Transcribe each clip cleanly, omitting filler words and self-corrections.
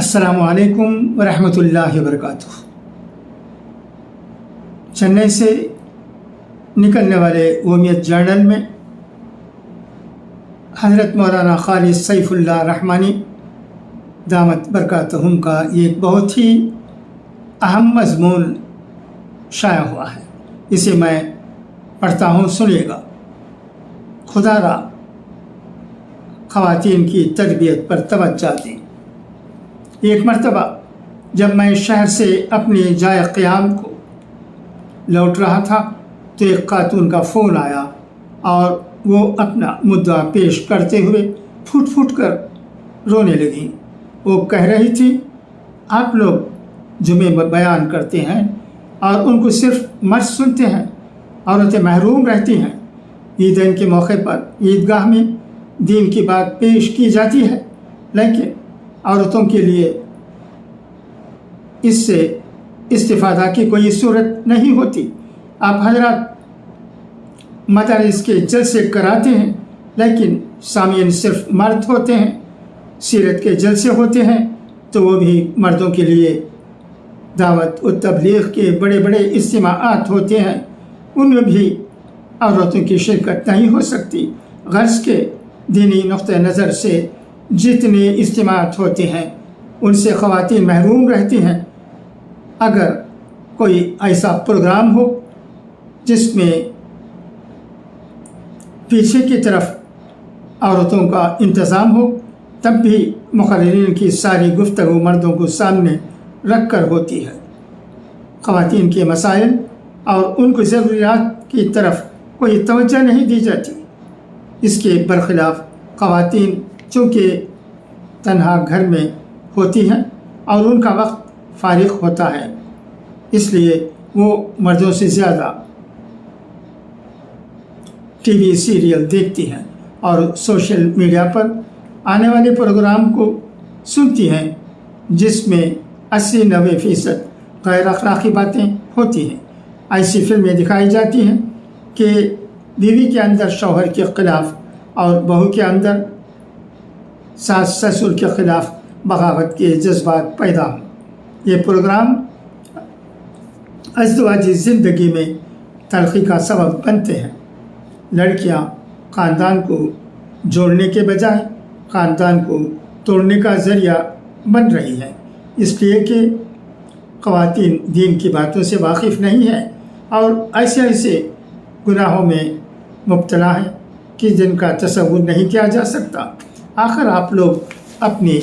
अस्सलामु अलैकुम वरहमतुल्लाहि वबरकातुह। चेन्नई से निकलने वाले उम्मीद जर्नल में हज़रत मौलाना खालिद सैफुल्लाह रहमानी दामत बरकातहुम का एक बहुत ही अहम मज़मून शाया हुआ है। इसे मैं पढ़ता हूँ, सुनिएगा। खुदारा ख़वातीन की तरबियत पर तवज्जो दें। एक मरतबा जब मैं शहर से अपने जाए क़याम को लौट रहा था तो एक खातून का फ़ोन आया और वो अपना मुद्दा पेश करते हुए फूट फूट कर रोने लगी। वो कह रही थी, आप लोग जुमे बयान करते हैं और उनको सिर्फ मर्द सुनते हैं, औरतें महरूम रहती हैं। ईदैन के मौके पर ईदगाह में दीन की बात पेश की जाती है, लेकिन औरतों के लिए इससे इस्तिफ़ादा की कोई सूरत नहीं होती। आप हज़रात मदारिस के जलसे कराते हैं, लेकिन सामीन सिर्फ मर्द होते हैं। सीरत के जलसे होते हैं तो वो भी मर्दों के लिए दावत और तबलीग के बड़े बड़े इज्तिमाआत होते हैं, उनमें भी औरतों की शिरकत नहीं हो सकती। गर्ज़ के दीनी नुक्ते नज़र से जितने इज्तिमाआत होते हैं उनसे ख़वातीन महरूम रहती हैं। अगर कोई ऐसा प्रोग्राम हो जिसमें पीछे की तरफ औरतों का इंतज़ाम हो, तब भी मुक़र्रिरीन की सारी गुफ्तगू मर्दों को सामने रख कर होती है। ख़वातीन के मसाइल और उनकी ज़रूरियात की तरफ कोई तवज्जो नहीं दी जाती। इसके बरखिलाफ़ ख़वातीन चूँकि तन्हा घर में होती हैं और उनका वक्त फारिग होता है, इसलिए वो मर्दों से ज़्यादा टीवी सीरियल देखती हैं और सोशल मीडिया पर आने वाले प्रोग्राम को सुनती हैं जिसमें 80-90% गैर अखलाक़ी बातें होती हैं। ऐसी फिल्में दिखाई जाती हैं कि बीवी के अंदर शौहर के ख़िलाफ़ और बहू के अंदर सास ससुर के ख़िलाफ़ बगावत के जज्बात पैदा हों। ये प्रोग्राम अज़दवाजी ज़िंदगी में तलख़ी का सबब बनते हैं। लड़कियां ख़ानदान को जोड़ने के बजाय ख़ानदान को तोड़ने का ज़रिया बन रही हैं, इसलिए कि ख़वातीन दीन की बातों से वाकिफ़ नहीं हैं और ऐसे ऐसे गुनाहों में मुब्तला हैं कि जिनका तसव्वुर नहीं किया जा सकता। आखिर आप लोग अपनी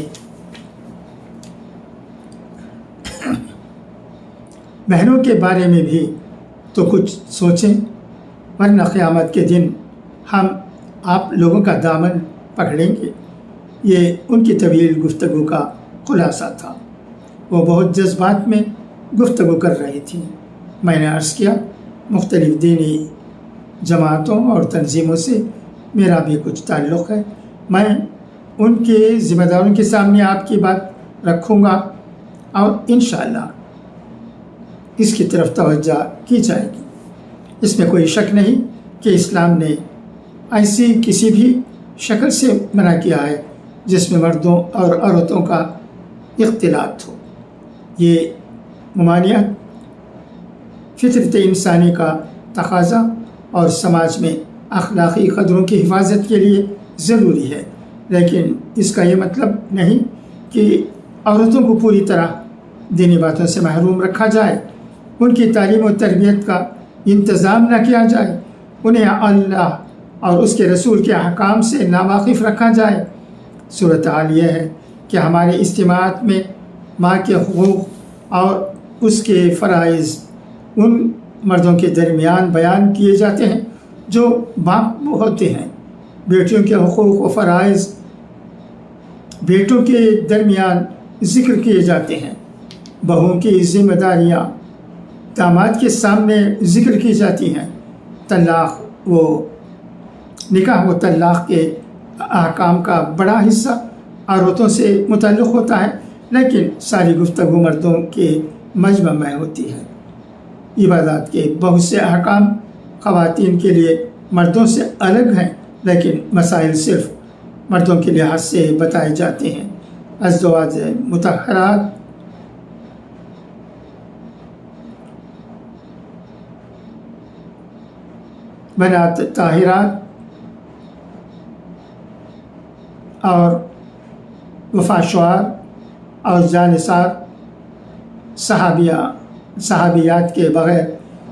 बहनों के बारे में भी तो कुछ सोचें, वरना क़यामत के दिन हम आप लोगों का दामन पकड़ेंगे। ये उनकी तवील गुफ्तगू का खुलासा था। वो बहुत जज्बात में गुफ्तगू कर रही थी। मैंने अर्ज़ किया, मुख्तलिफ़ दीनी जमातों और तंजीमों से मेरा भी कुछ ताल्लुक़ है। मैं उनके ज़िम्मेदारों के सामने आपकी बात रखूँगा और इंशाअल्लाह इसकी तरफ तवज्जो की जाएगी। इसमें कोई शक नहीं कि इस्लाम ने ऐसी किसी भी शक्ल से मना किया है जिसमें मर्दों और औरतों का इख्तिलात हो। ये ममानियत फितरत इंसानी का तकाज़ा और समाज में अखलाक़ी क़दरों की हिफाजत के लिए ज़रूरी है, लेकिन इसका ये मतलब नहीं कि औरतों को पूरी तरह दीनी बातों से महरूम रखा जाए, उनकी तालीम और तरबियत का इंतज़ाम न किया जाए, उन्हें अल्लाह और उसके रसूल के अहकाम से नावाकिफ़ रखा जाए। सूरत हाल यह है कि हमारे इज्तिमाआत में माँ के हुकूक़ और उसके फ़राइज़ उन मर्दों के दरमियान बयान किए जाते हैं जो बाप होते हैं। बेटियों के हुकूक़ व फ़राइज़ बेटों के दरमियान ज़िक्र किए जाते हैं। बहुओं की ज़िम्मेदारियाँ दामाद के सामने ज़िक्र की जाती हैं। तलाक़ व निकाह व तलाक़ के अहकाम का बड़ा हिस्सा औरतों से मुतल्लिक़ होता है, लेकिन सारी गुफ्तगू मर्दों के मजमा में होती है। इबादत के बहुत से अहकाम ख़वातीन के लिए मर्दों से अलग हैं, लेकिन मसाइल सिर्फ़ मर्दों के लिहाज से बताए जाते हैं। ازواج مطہرات بنات طاہرات اور وفا شعار اور جانثار صحابیات کے بغیر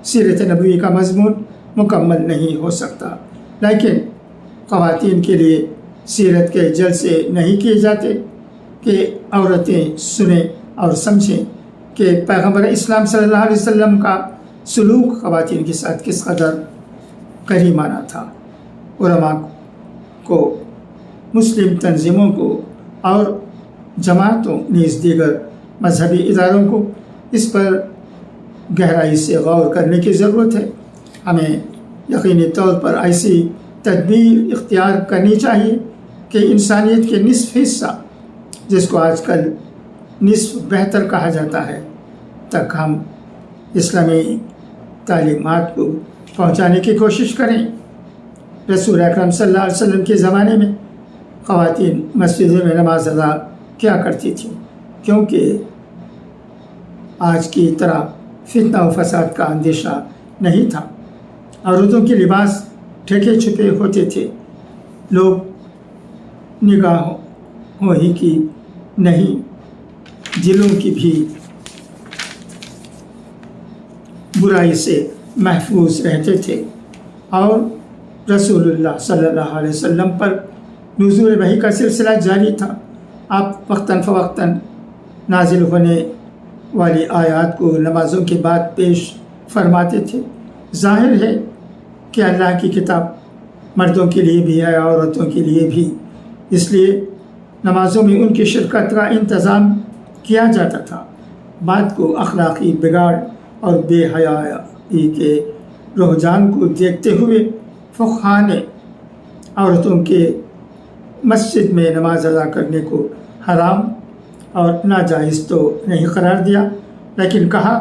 سیرت نبوی کا مضمون مکمل نہیں ہو سکتا، لیکن خواتین کے لیے سیرت کے جلسے نہیں کیے جاتے کہ عورتیں سنیں اور سمجھیں کہ پیغمبر اسلام صلی اللہ علیہ وسلم کا سلوک خواتین کے ساتھ کس قدر کریمانہ تھا۔ علماء کو، مسلم تنظیموں کو اور جماعتوں نیز دیگر مذہبی اداروں کو اس پر گہرائی سے غور کرنے کی ضرورت ہے۔ ہمیں یقینی طور پر ایسی تدبیر اختیار کرنی چاہیے کہ انسانیت کے نصف حصہ، جس کو آج کل نصف بہتر کہا جاتا ہے، تک ہم اسلامی تعلیمات کو پہنچانے کی کوشش کریں۔ رسول اکرم صلی اللہ علیہ وسلم کے زمانے میں خواتین مسجدوں میں نماز ادا کیا کرتی تھیں، کیونکہ آج کی طرح فتنہ و فساد کا اندیشہ نہیں تھا۔ عورتوں کے لباس ڈھکے چھپے ہوتے تھے، لوگ نگاہوں ہی کی نہیں دلوں کی بھی برائی سے محفوظ رہتے تھے، اور رسول اللہ صلی اللہ علیہ وسلم پر نزول وحی کا سلسلہ جاری تھا۔ آپ وقتاً فوقتاً نازل ہونے والی آیات کو نمازوں کے بعد پیش فرماتے تھے۔ ظاہر ہے کہ اللہ کی کتاب مردوں کے لیے بھی ہے، عورتوں کے لیے بھی، اس لیے نمازوں میں ان کی شرکت کا انتظام کیا جاتا تھا۔ بات کو اخلاقی بگاڑ اور بے حیائی کے رجحان کو دیکھتے ہوئے فقہاء نے عورتوں کے مسجد میں نماز ادا کرنے کو حرام اور ناجائز تو نہیں قرار دیا، لیکن کہا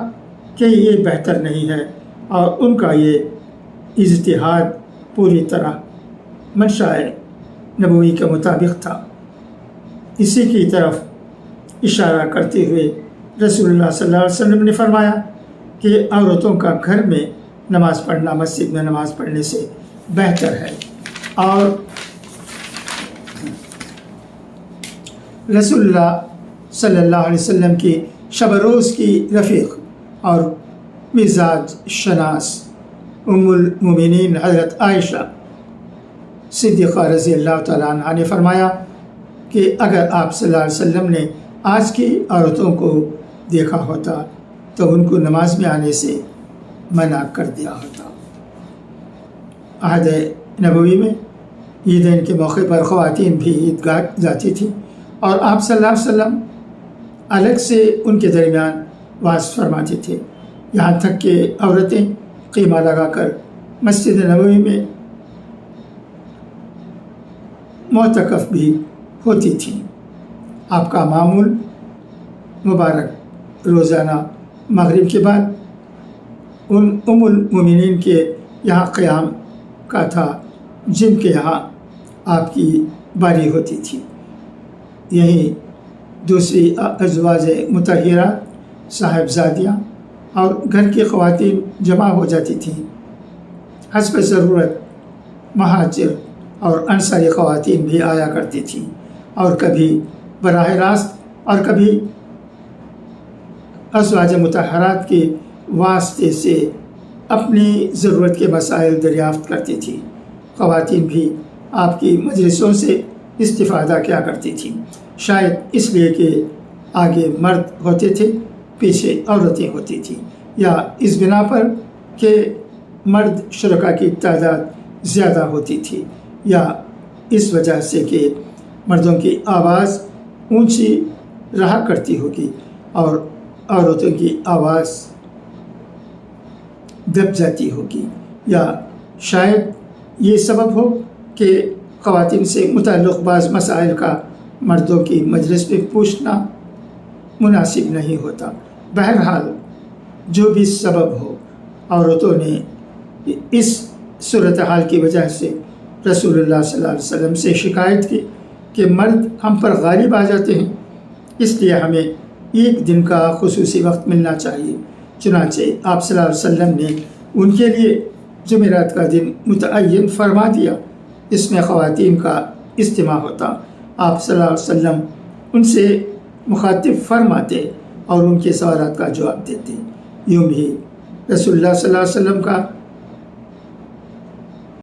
کہ یہ بہتر نہیں ہے، اور ان کا یہ اجتہاد پوری طرح منشاء نبوی کے مطابق تھا۔ اسی کی طرف اشارہ کرتے ہوئے رسول اللہ صلی اللہ علیہ وسلم نے فرمایا کہ عورتوں کا گھر میں نماز پڑھنا مسجد میں نماز پڑھنے سے بہتر ہے، اور رسول اللہ صلی اللہ علیہ وسلم کی شب روز کی رفیق اور مزاج شناس ام المومنین حضرت عائشہ صدیقہ رضی اللہ تعالیٰ عنہ نے فرمایا کہ اگر آپ صلی اللہ علیہ وسلم نے آج کی عورتوں کو دیکھا ہوتا تو ان کو نماز میں آنے سے منع کر دیا ہوتا۔ عہد نبوی میں عیدین کے موقع پر خواتین بھی عیدگاہ جاتی تھیں، اور آپ صلی اللہ علیہ وسلم الگ سے ان کے درمیان واعظ فرماتے تھے، یہاں تک کہ عورتیں خیمہ لگا کر مسجد نبوی میں معتکف بھی ہوتی تھیں۔ آپ کا معمول مبارک روزانہ مغرب کے بعد ان ام المومنین کے یہاں قیام کا تھا جن کے یہاں آپ کی باری ہوتی تھی۔ یہیں دوسری ازواج مطہرات، صاحبزادیاں اور گھر کی خواتین جمع ہو جاتی تھیں۔ حسب ضرورت مہاجر اور انصاری خواتین بھی آیا کرتی تھیں، اور کبھی براہ راست اور کبھی ازواج مطہرات کے واسطے سے اپنی ضرورت کے مسائل دریافت کرتی تھیں۔ خواتین بھی آپ کی مجلسوں سے استفادہ کیا کرتی تھیں، شاید اس لیے کہ آگے مرد ہوتے تھے، پیچھے عورتیں ہوتی تھیں، یا اس بنا پر کہ مرد شرکاء کی تعداد زیادہ ہوتی تھی، یا اس وجہ سے کہ مردوں کی آواز اونچی رہا کرتی ہوگی اور عورتوں کی آواز دب جاتی ہوگی، یا شاید یہ سبب ہو کہ خواتین سے متعلق بعض مسائل کا مردوں کی مجلس میں پوچھنا مناسب نہیں ہوتا۔ بہرحال جو بھی سبب ہو، عورتوں نے اس صورتحال کی وجہ سے رسول اللہ صلی اللہ علیہ وسلم سے شکایت کی کہ مرد ہم پر غالب آ جاتے ہیں اس لیے ہمیں ایک دن کا خصوصی وقت ملنا چاہیے۔ چنانچہ آپ صلی اللہ علیہ وسلم نے ان کے لیے جمعرات کا دن متعین فرما دیا۔ اس میں خواتین کا اجتماع ہوتا، آپ صلی اللہ علیہ وسلم ان سے مخاطب فرماتے اور ان کے سوالات کا جواب دیتے۔ یوں بھی رسول اللہ صلی اللہ علیہ وسلم کا